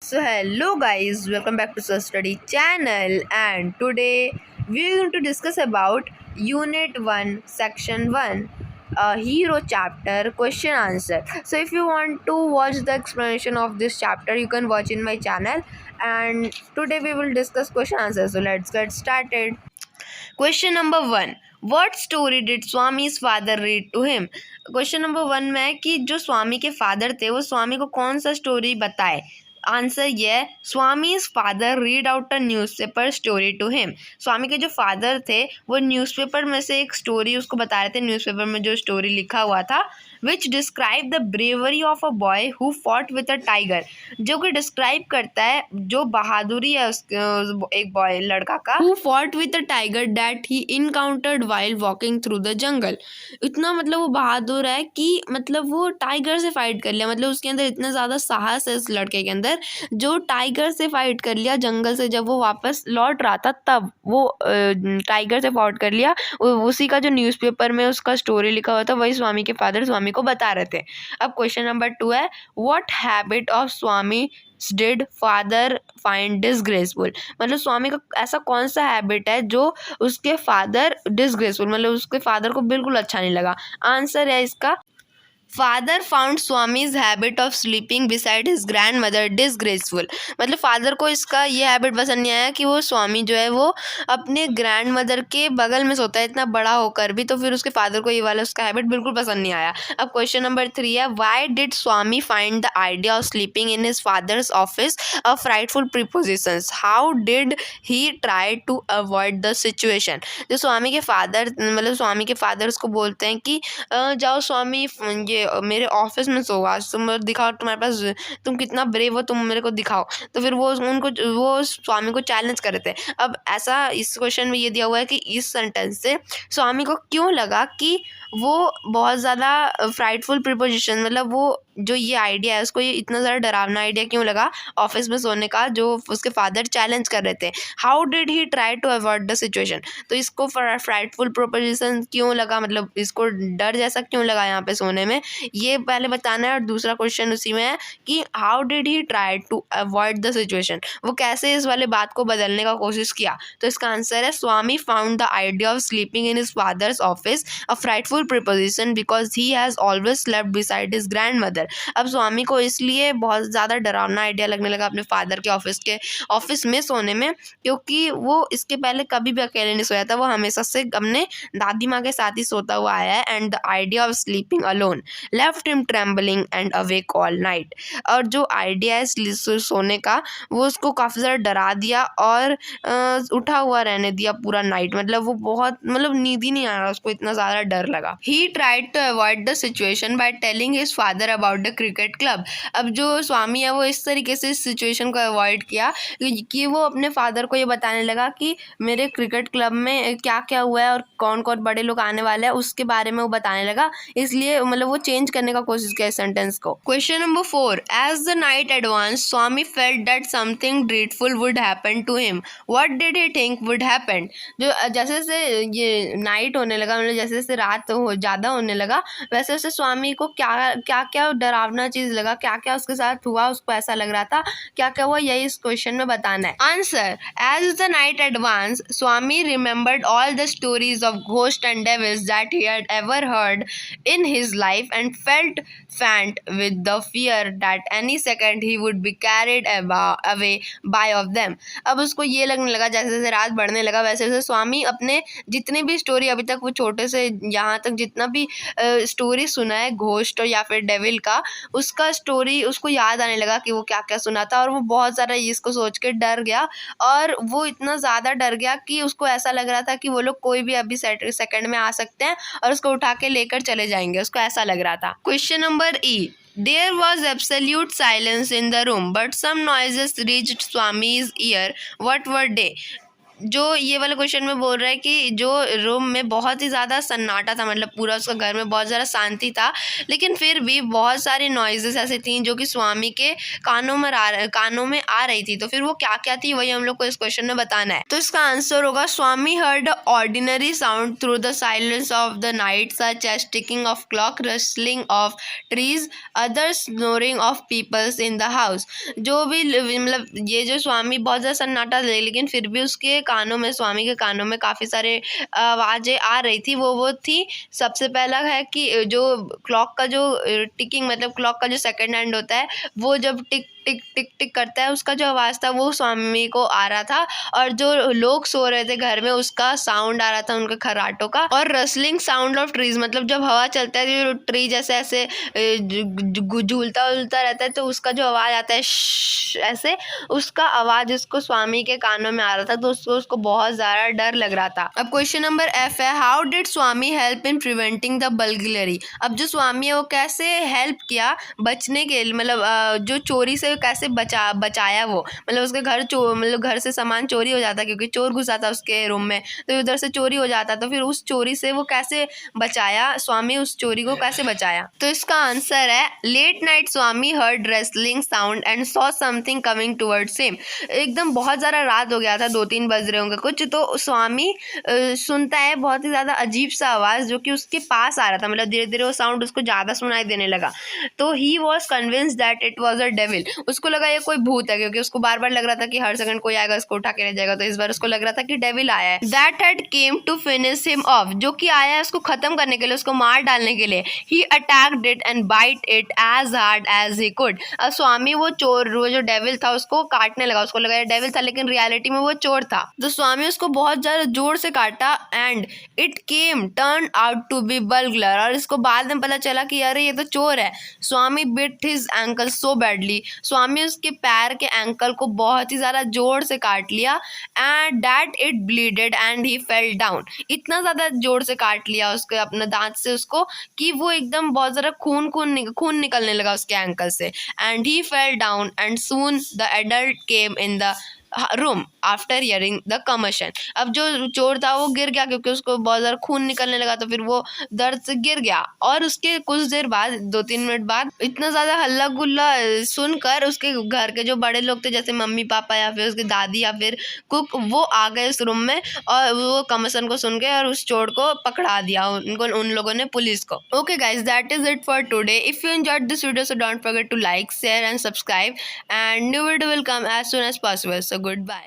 So hello guys, welcome back to Sir Study channel, and today we are going to discuss about Unit 1 Section 1 Hero chapter question answer. So if you want to watch the explanation of this chapter, you can watch in my channel, and today we will discuss question answer. So let's get started. Question number 1, what story did स्वामी's father read to him? Question number 1 में है कि जो स्वामी के father थे वो स्वामी को कौन सा स्टोरी बताए. आंसर ये है, Swami's father read out a newspaper story to him. Swami के जो फादर थे वो न्यूज़पेपर में से एक स्टोरी उसको बता रहे थे. न्यूज़पेपर में जो स्टोरी लिखा हुआ था विच describe the bravery of a boy who fought with a tiger, जो कि डिस्क्राइब करता है जो बहादुरी है एक बॉय लड़का का, who fought with a tiger that he encountered while walking through the jungle. इतना मतलब वो बहादुर है कि मतलब वो टाइगर से फाइट कर लिया. मतलब उसके अंदर इतना ज़्यादा साहस है इस लड़के के अंदर, जो टाइगर से फाइट कर लिया जंगल से. जब वो वापस लौट रहा था तब वो टाइगर से फाइट कर लिया. उसी का जो न्यूज़पेपर में उसका स्टोरी लिखा हुआ था वही स्वामी के फादर स्वामी को बता रहे थे. अब क्वेश्चन नंबर 2 है, what habit of Swami did father find disgraceful. मतलब स्वामी का ऐसा कौन सा हैबिट है जो उसके फादर डिसग्रेसफुल, मतलब उसके फादर को बिल्कुल अच्छा नहीं लगा. आंसर है इसका, father found Swami's habit of sleeping beside his grandmother disgraceful. मतलब फादर को इसका ये हैबिट पसंद नहीं आया कि वो स्वामी जो है वो अपने ग्रैंड मदर के बगल में सोता है इतना बड़ा होकर भी. तो फिर उसके फादर को ये वाला उसका हैबिट बिल्कुल पसंद नहीं आया. अब क्वेश्चन नंबर 3 है, why did Swami find the idea of sleeping in his father's office a frightful prepositions. How did he try to avoid the situation. जो स्वामी के फादर मतलब स्वामी के फादर उसको बोलते हैं कि जाओ स्वामी ये मेरे ऑफिस में सो, आज तुम दिखाओ तुम्हारे पास, तुम कितना ब्रेव हो, तुम मेरे को दिखाओ. तो फिर वो स्वामी को चैलेंज कर रहे थे. अब ऐसा इस क्वेश्चन में ये दिया हुआ है कि इस सेंटेंस से स्वामी को क्यों लगा कि वो बहुत ज़्यादा फ्राइटफुल प्रीपोजिशन, मतलब वो जो ये आइडिया है उसको ये इतना ज़्यादा डरावना आइडिया क्यों लगा ऑफिस में सोने का, जो उसके फादर चैलेंज कर रहे थे. How did he try to avoid the situation. तो इसको फ्राइटफुल प्रोपोजिशन क्यों लगा, मतलब इसको डर जैसा क्यों लगा यहाँ पे सोने में, ये पहले बताना है. और दूसरा क्वेश्चन उसी में है कि how did he try to avoid the situation, वो कैसे इस वाले बात को बदलने का कोशिश किया. तो इसका आंसर है, Swami found the idea of sleeping in his father's office a frightful preposition because he has always slept beside his grandmother. अब स्वामी को इसलिए बहुत ज़्यादा डरावना आइडिया लगने लगा अपने फादर के ऑफिस में सोने में, क्योंकि वो इसके पहले कभी भी अकेले नहीं सोया था. वो हमेशा से अपने दादी माँ के साथ ही सोता हुआ आया है. And the idea of sleeping alone left him trembling and awake all night. और जो आइडिया है सोने का वो उसको काफ़ी ज़्यादा डरा दिया और उठा हुआ रहने दिया पूरा नाइट. मतलब वो बहुत मतलब नींद ही नहीं आ रहा उसको, इतना ज़्यादा डर लगा. He tried to avoid the situation by telling his father about the cricket club. अब जो स्वामी है वो इस तरीके से इस सिचुएशन को अवॉइड किया कि वो अपने फादर को ये बताने लगा कि मेरे क्रिकेट क्लब में क्या क्या हुआ है और कौन कौन बड़े लोग आने वाले हैं उसके बारे में वो बताने लगा. इसलिए मतलब वो चेंज करने का कोशिश किया सेंटेंस को. Question number 4, as the night advance Swami felt that something dreadful would happen to him. What did he think would happen. जो जैसे जैसे ये नाइट होने लगा, मतलब जैसे जैसे रात ज़्यादा होने लगा वैसे वैसे स्वामी को क्या क्या क्या डरावना चीज़ लगा, क्या क्या उसके साथ हुआ उसको ऐसा लग रहा था, क्या क्या हुआ यही इस क्वेश्चन में बताना है. Answer, as the night advance Swami remembered all the stories of ghost and devils that he had ever heard in his life and felt faint with the fear that any second he would be carried away by of them. अब उसको ये लगने लगा जैसे जैसे रात बढ़ने लगा वैसे वैसे स्वामी अपने जितने भी स्टोरी अभी तक वो छोटे से यहाँ तक जितना भी स्टोरी सुना है घोस्ट या फिर डेविल का, उसका स्टोरी उसको याद आने लगा कि वो क्या क्या सुना था. और वो बहुत ज़्यादा इसको सोच के डर गया और वो इतना ज़्यादा डर गया कि उसको ऐसा लग रहा था कि वो लोग कोई भी अभी सेकंड में आ सकते हैं और उसको उठा के लेकर चले जाएंगे, उसको ऐसा लग रहा था. Question number E, There was absolute silence in the room, but some noises reached Swami's ear. What were they? जो ये वाला क्वेश्चन में बोल रहा है कि जो रूम में बहुत ही ज़्यादा सन्नाटा था, मतलब पूरा उसका घर में बहुत ज़्यादा शांति था, लेकिन फिर भी बहुत सारी नॉइजेस ऐसी थी जो कि स्वामी के कानों में आ रही थी। तो फिर वो क्या क्या थी वही हम लोग को इस क्वेश्चन में बताना है। तो इसका आंसर होगा Swami heard ordinary sound through the silence of the night such as ticking of clock, rustling of trees, other snoring of peoples in the house. जो भी मतलब ये जो स्वामी बहुत ज़्यादा सन्नाटा था, लेकिन फिर भी उसके कानों में, स्वामी के कानों में काफ़ी सारे आवाज़ें आ रही थी। वो थी, सबसे पहला है कि जो क्लॉक का जो टिकिंग, मतलब क्लॉक का जो सेकंड हैंड होता है, वो जब टिक टिक टिक टिक करता है, उसका जो आवाज़ था वो स्वामी को आ रहा था। और जो लोग सो रहे थे घर में, उसका साउंड आ रहा था उनके खर्राटों का। और रसलिंग साउंड ऑफ ट्रीज, मतलब जब हवा चलता है जो ट्री जैसे ऐसे झूलता उलता रहता है, तो उसका जो आवाज़ आता है ऐसे, उसका आवाज़ उसको स्वामी के कानों में आ रहा था। तो उसको बहुत ज़्यादा डर लग रहा था। अब क्वेश्चन नंबर एफ है, how did Swami help in preventing the burglary. अब जो स्वामी है वो कैसे हेल्प किया बचने के लिए, मतलब जो चोरी से कैसे बचाया वो, मतलब उसके मतलब घर से सामान चोरी हो जाता क्योंकि चोर घुसा था उसके रूम में, तो उधर से चोरी हो जाता। तो फिर उस चोरी से वो कैसे बचाया, स्वामी उस चोरी को कैसे बचाया। तो इसका आंसर है, late night Swami heard wrestling sound and saw something coming towards him. एकदम बहुत ज़्यादा रात हो गया था, 2-3 बज रहे होंगे कुछ, तो स्वामी सुनता है बहुत ही ज़्यादा अजीब सा आवाज़ जो कि उसके पास आ रहा था, मतलब धीरे धीरे वो साउंड उसको ज़्यादा सुनाई देने लगा। तो he was convince that it was a devil. उसको लगा ये कोई भूत है, क्योंकि उसको बार बार लग रहा था कि हर सेकंड कोई आएगा इसको उठा के ले जाएगा। तो इस बार उसको लग रहा था कि डेविल आया है। That had came to finish him off, जो कि आया है उसको खत्म करने के लिए, उसको मार डालने के लिए। He attacked it and bite it as hard as he could. अब स्वामी वो जो डेविल था उसको काटने लगा। उसको लगा ये डेविल था, लेकिन रियलिटी में वो चोर था। तो स्वामी उसको बहुत ज्यादा जोर से काटा and it came turn out to be burglar. और इसको बाद में पता चला कि अरे ये तो चोर है। Swami bit his ankle so badly. Swami उसके पैर के एंकल को बहुत ही ज्यादा जोर से काट लिया and that it bleeded and he fell down. इतना ज्यादा जोर से काट लिया उसके अपने दांत से उसको कि वो एकदम बहुत ज्यादा खून निकलने लगा उसके एंकल से। And he fell down and soon the adult came in the room after hearing the commotion. अब जो चोर था वो गिर गया क्योंकि उसको बहुत ज़्यादा खून निकलने लगा, तो फिर वो दर्द से गिर गया। और उसके कुछ देर बाद, 2-3 मिनट बाद, इतना ज़्यादा हल्ला गुल्ला सुनकर उसके घर के जो बड़े लोग थे, जैसे मम्मी पापा या फिर उसकी दादी या फिर कुक, वो आ गए उस रूम में और वो कमर्शन को सुन के और उस चोर को पकड़ा दिया उन लोगों ने, पुलिस को। Okay guys, that is it for today. If you enjoyed this video, so don't forget to like, share and subscribe, and new video will come as soon as possible. So goodbye.